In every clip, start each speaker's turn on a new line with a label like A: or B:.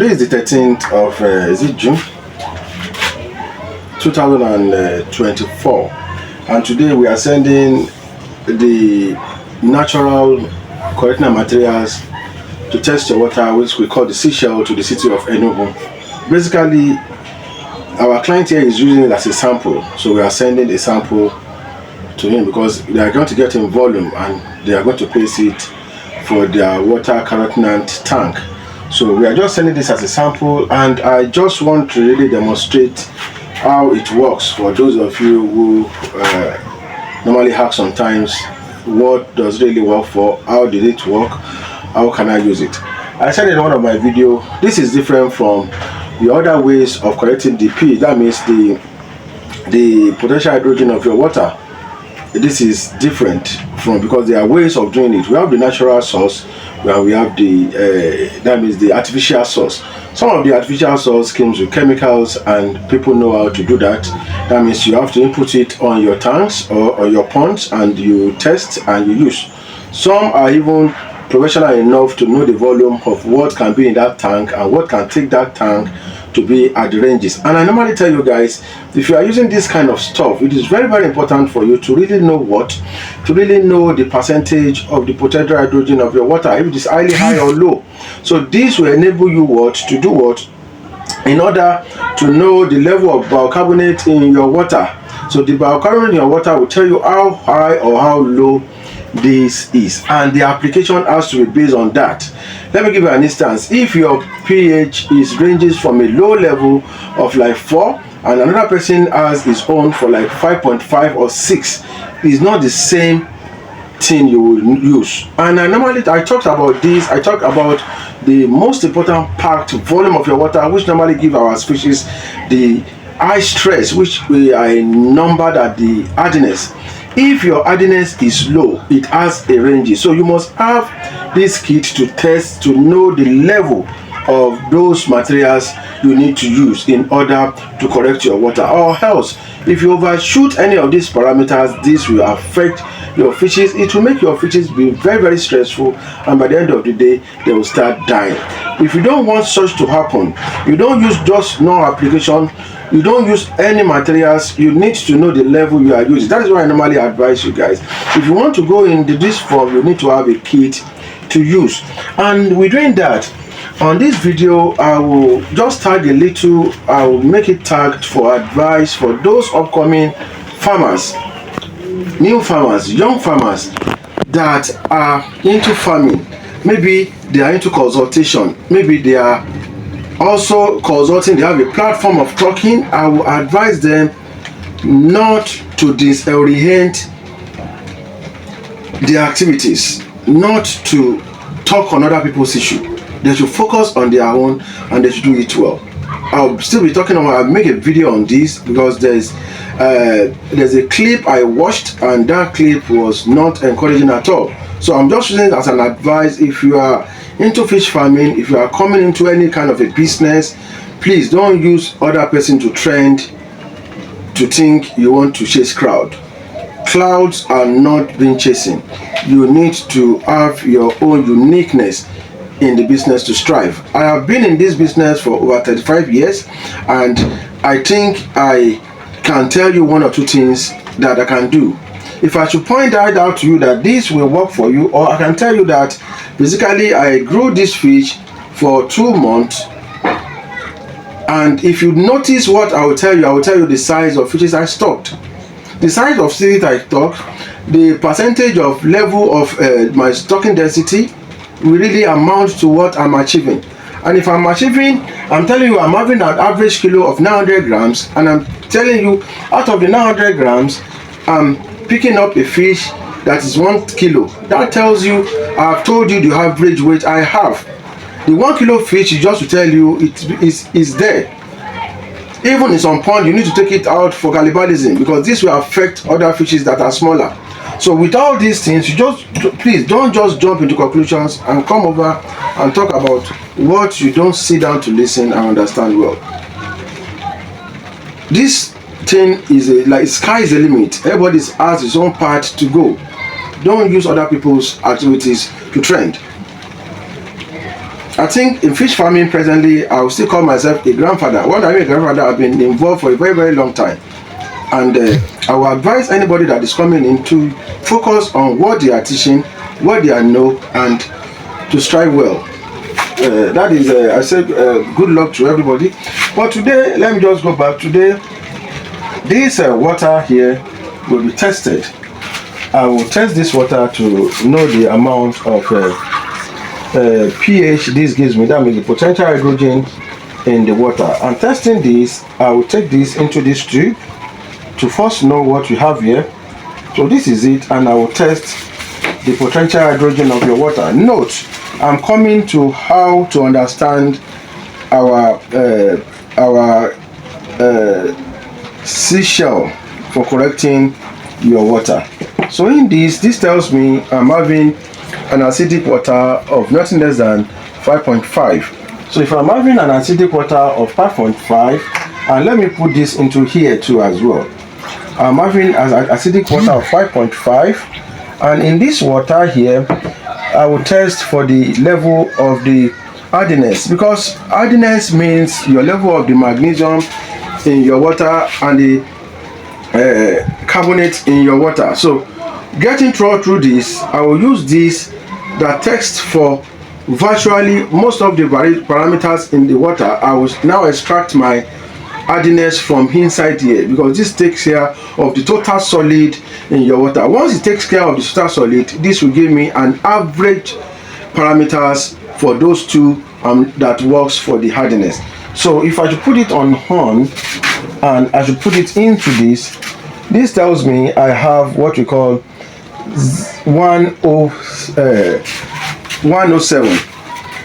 A: Today is the 13th of is it June 2024, and today we are sending the natural correctional materials to test your water, which we call the seashell, to the city of Enugu. Basically, our client here is using it as a sample, so we are sending a sample to him because they are going to get in volume and they are going to place it for their water correctant tank. So we are just sending this as a sample, and I just want to really demonstrate how it works for those of you who normally ask sometimes, what does really work for, how did it work, how can I use it. I said in one of my videos, this is different from the other ways of correcting the pH, that means the potential hydrogen of your water. This is different from, because there are ways of doing it. We have the natural source, where we have the that means the artificial source. Some of the artificial source comes with chemicals, and people know how to do that. That means you have to input it on your tanks or your ponds, and you test and you use. Some are even professional enough to know the volume of what can be in that tank and what can take that tank to be at the ranges. And I normally tell you guys, if you are using this kind of stuff, it is very, very important for you to really know the percentage of the potential hydrogen of your water, if it is highly high or low. So this will enable you to do what? In order to know the level of bicarbonate in your water. So the bicarbonate in your water will tell you how high or how low this is, and the application has to be based on that. Let me give you an instance. If your pH ranges from a low level of like 4 and another person has his own for like 5.5 or 6, it's not the same thing you will use. And I talked about this. I talked about the most important part, volume of your water, which normally give our species the high stress, which we are numbered at the hardiness. If your hardiness is low, it has a range. So you must have this kit to test, to know the level of those materials you need to use in order to correct your water. Or else, if you overshoot any of these parameters, this will affect your fishes. It will make your fishes be very, very stressful, and by the end of the day, they will start dying. If you don't want such to happen, you don't use just no application, you don't use any materials, you need to know the level you are using. That is why I normally advise you guys, if you want to go into this form, you need to have a kit to use. And we're doing that. On this video, I will just tag a little, I will make it tagged for advice for those upcoming farmers, new farmers, young farmers that are into farming. Maybe they are into consultation, maybe they are also consulting, they have a platform of talking. I will advise them not to disorient their activities, not to talk on other people's issue. They should focus on their own, and they should do it well. I'll still be talking about, I'll make a video on this because there's a clip I watched, and that clip was not encouraging at all. So I'm just using it as an advice. If you are into fish farming, if you are coming into any kind of a business, please don't use other person to trend to think you want to chase crowd. Clouds are not being chasing. You need to have your own uniqueness in the business to strive. I have been in this business for over 35 years, and I think I can tell you one or two things that I can do. If I should point out to you that this will work for you, or I can tell you that basically I grew this fish for 2 months, and if you notice what I will tell you the size of fishes I stocked. The size of fishes I stocked, the percentage of level of my stocking density will really amount to what I'm achieving. And if I'm achieving, I'm telling you, I'm having an average kilo of 900 grams, and I'm telling you, out of the 900 grams, I'm picking up a fish that is 1 kilo. That tells you, I've told you the average weight I have. The 1 kilo fish is just to tell you it is there. Even in some pond, you need to take it out for cannibalism, because this will affect other fishes that are smaller. So with all these things, please don't just jump into conclusions and come over and talk about what you don't sit down to listen and understand well. This thing is like sky is the limit. Everybody has his own path to go. Don't use other people's activities to trend. I think in fish farming presently, I will still call myself a grandfather. When I mean a grandfather, I've been involved for a very, very long time. And I will advise anybody that is coming in to focus on what they are teaching, what they are know, and to strive well. That is, I said, good luck to everybody. But today, let me just go back. Today, this water here will be tested. I will test this water to know the amount of pH this gives me. That means the potential hydrogen in the water. And testing this, I will take this into this tube to first know what we have here. So this is it, and I will test the potential hydrogen of your water. Note, I'm coming to how to understand our seashell for correcting your water. So in this tells me I'm having an acidic water of nothing less than 5.5. So if I'm having an acidic water of 5.5, and let me put this into here too as well. I'm having an acidic water of 5.5, and in this water here I will test for the level of the hardiness, because hardiness means your level of the magnesium in your water and the carbonate in your water. So getting through this, I will use this that tests for virtually most of the parameters in the water. I will now extract my hardiness from inside here, because this takes care of the total solid in your water. Once it takes care of the total solid, this will give me an average parameters for those two that works for the hardiness. So if I should put it on and I should put it into this tells me I have what we call 107.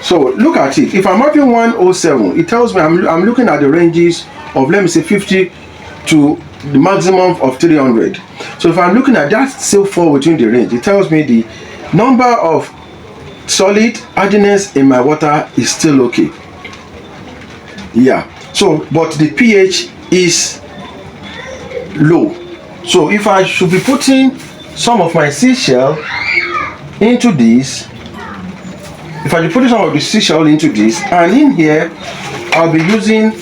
A: So look at it. If I'm having 107, it tells me I'm looking at the ranges of, let me say, 50 to the maximum of 300. So if I'm looking at that still fall within the range, it tells me the number of solid hardiness in my water is still okay. Yeah. So but the pH is low. So if I should be putting some of my seashell into this, if I should put some of the seashell into this, and in here I'll be using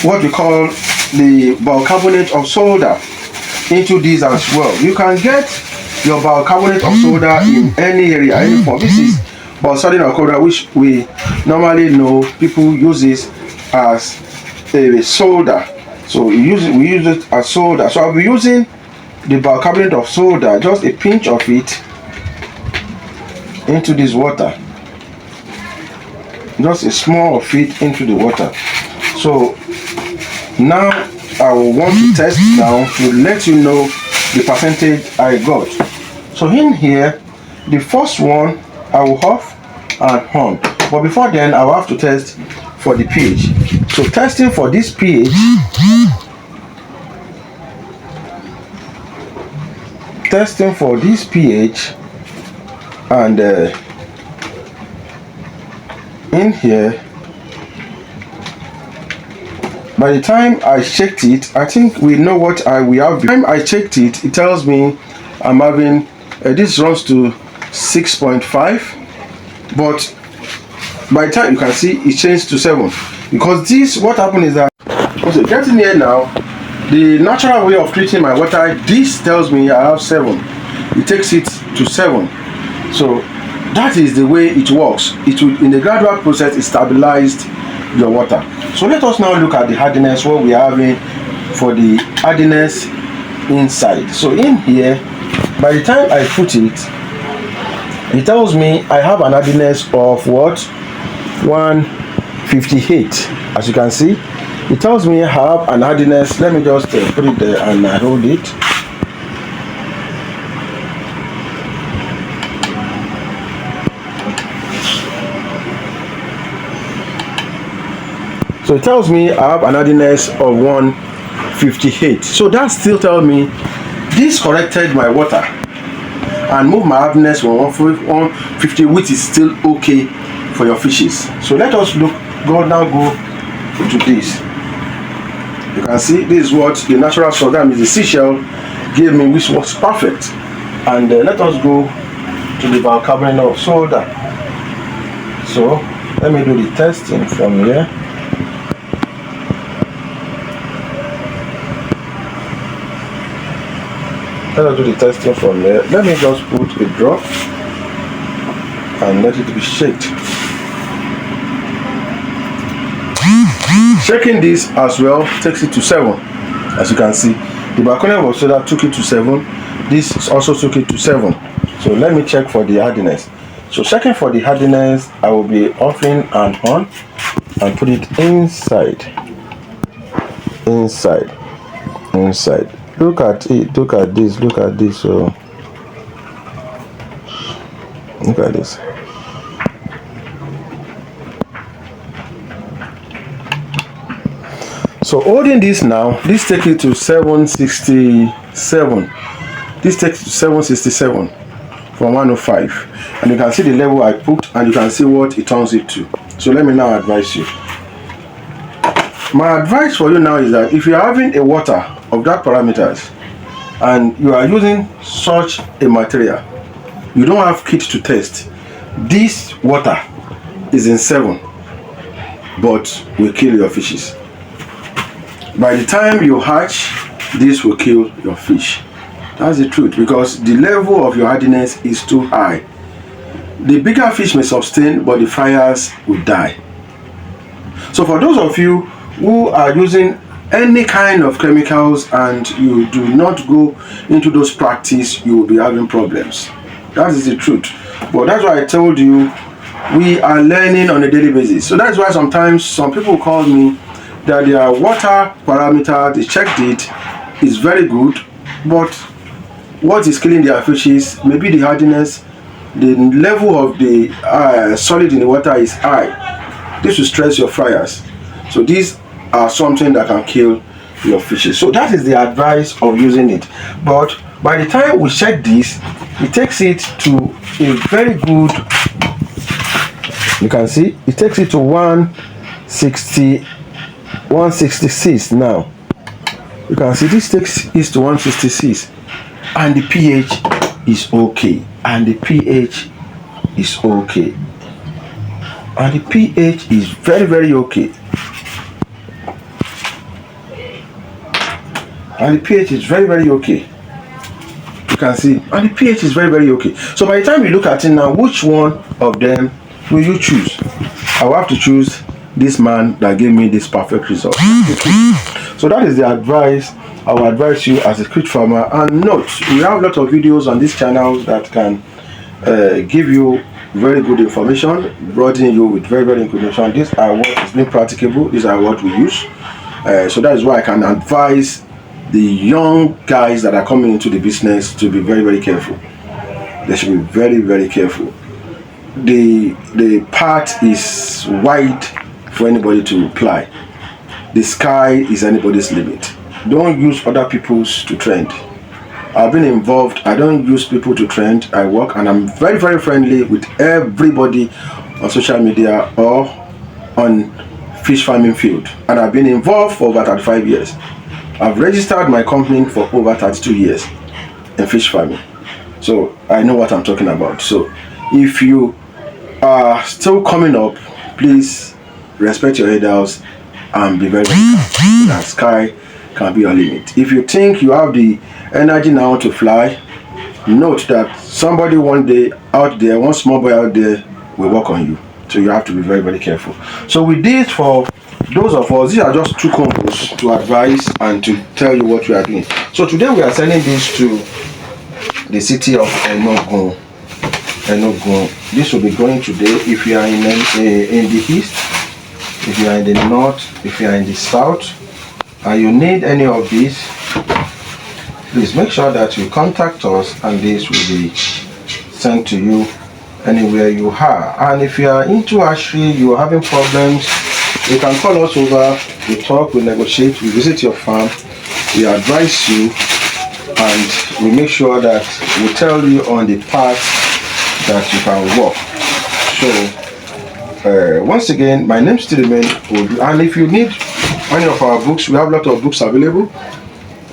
A: what we call the bicarbonate of soda into this as well. You can get your bicarbonate of soda in any area, any form. This is balsamic of soda, which we normally know people use this as a soda. So we use it as soda. So I'll be using the bicarbonate of soda, just a pinch of it into this water, just a small of it into the water. So now I will want to test now to let you know the percentage I got. So in here, the first one I will off and on, but before then I will have to test for the pH. So testing for this pH, and in here, by the time I checked it, I think we know what we have. By the time I checked it, it tells me I'm having this runs to 6.5, but by the time you can see it changed to 7, because this, what happened is that, okay, getting here now, the natural way of treating my water, this tells me I have 7, it takes it to 7. So that is the way it works. It will, in the gradual process, it stabilized your water. So let us now look at the hardiness, what we are having for the hardiness inside. So in here, by the time I put it, it tells me I have an hardiness of what? 158. As you can see, it tells me I have an hardiness. Let me just put it there and I hold it. So it tells me I have an hardiness of 158. So that still tells me this corrected my water and moved my hardiness from 150, which is still okay for your fishes. So let us go to this. You can see this is what the natural source, that means the seashell, gave me, which was perfect. And let us go to the bicarbonate of soda. So Let me do the testing from here. Let us do the testing from here. Let me just put a drop and let it be shaked. Shaking this as well takes it to 7. As you can see, the bicarbonate of soda took it to 7. This also took it to 7. So let me check for the hardiness. So checking for the hardiness, I will be offing and on and put it inside. Look at it, look at this. So look at this. So holding this now, this takes it to 767. This takes it to 767 from 105. And you can see the level I put, and you can see what it turns it to. So let me now advise you. My advice for you now is that if you are having a water of that parameters and you are using such a material, you don't have kit to test. This water is in 7, but will kill your fishes. By the time you hatch, this will kill your fish. That's the truth, because the level of your hardiness is too high. The bigger fish may sustain, but the fryers will die. So for those of you who are using any kind of chemicals and you do not go into those practices, you will be having problems. That is the truth. But that's why I told you, we are learning on a daily basis. So that's why sometimes some people call me that their water parameter, they checked it, is very good, but what is killing their fishes, maybe the hardiness, the level of the solid in the water is high. This will stress your fryers. So these are something that can kill your fishes. So that is the advice of using it. But by the time we check this, it takes it to a very good, you can see, it takes it to 166 now. You can see this takes it to 166, and the pH is okay. And the pH is okay. And the pH is very, very okay. And the pH is very, very okay. You can see, and the pH is very, very okay. So by the time you look at it now, which one of them will you choose? I will have to choose this man that gave me this perfect result. So that is the advice I will advise you as a squid farmer. And note, we have a lot of videos on this channel that can give you very good information, broaden you with very, very good information. These are what is being practicable. These are what we use. So that is why I can advise the young guys that are coming into the business to be very, very careful. They should be very, very careful. The path is wide for anybody to apply. The sky is anybody's limit. Don't use other people's to trend. I've been involved. I don't use people to trend. I work, and I'm very, very friendly with everybody on social media or on fish farming field. And I've been involved for over 35 years. I've registered my company for over 32 years in fish farming. So I know what I'm talking about. So if you are still coming up, please respect your elders and be very, very careful. That sky can be your limit. If you think you have the energy now to fly, note that somebody one day out there, one small boy out there, will work on you. So you have to be very, very careful. So with this, for those of us, these are just 2 combos to advise and to tell you what we are doing. So today we are sending this to the city of Enugu. This will be going today. If you are in the east, if you are in the north, if you are in the south, and you need any of these, please make sure that you contact us, and this will be sent to you anywhere you are. And if you are into hatchery, you are having problems, you can call us over. We talk, we negotiate, we visit your farm, we advise you, and we make sure that we tell you on the path that you can walk. So once again, my name still remains Odu, and if you need any of our books, we have a lot of books available.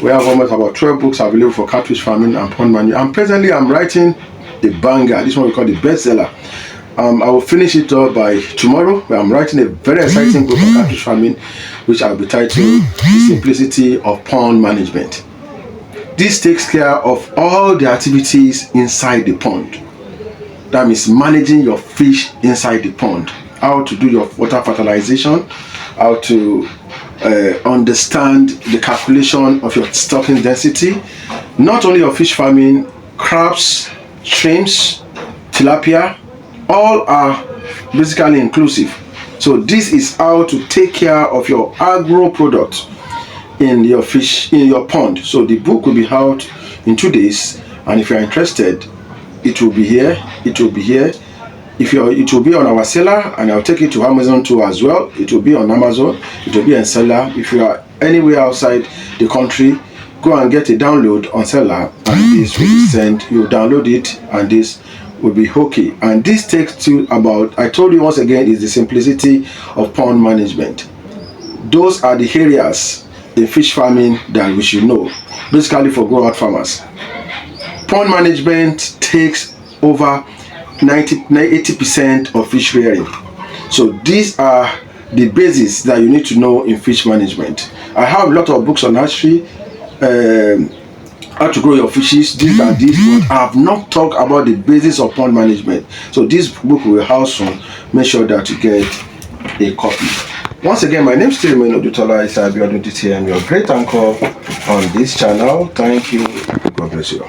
A: We have almost about 12 books available for catfish farming and pond management. And presently I'm writing a banger. This one we call the bestseller. I will finish it up by tomorrow. I'm writing a very exciting book on catfish farming, which I'll be titled The Simplicity of Pond Management. This takes care of all the activities inside the pond. That means managing your fish inside the pond, how to do your water fertilization, how to understand the calculation of your stocking density, not only of fish farming, crabs, shrimps, tilapia, all are basically inclusive. So this is how to take care of your agro product in your fish, in your pond. So the book will be out in 2 days, and if you are interested, it will be here. It will be here. It will be on our seller, and I'll take it to Amazon too as well. It will be on Amazon. It will be on seller. If you are anywhere outside the country, go and get a download on seller, and this will be sent. You download it, and this will be okay. And this takes you about, I told you once again, is the simplicity of pond management. Those are the areas in fish farming that we should know, basically for grow-out farmers. Pond management takes over 80% of fish rearing. So these are the bases that you need to know in fish management. I have a lot of books on hatchery, how to grow your fishes, this and this, but I have not talked about the basis of pond management. So this book will house soon. Make sure that you get a copy. Once again, my name is Tirimen Odutola Isabiodun DTM, your great anchor on this channel. Thank you. God bless you.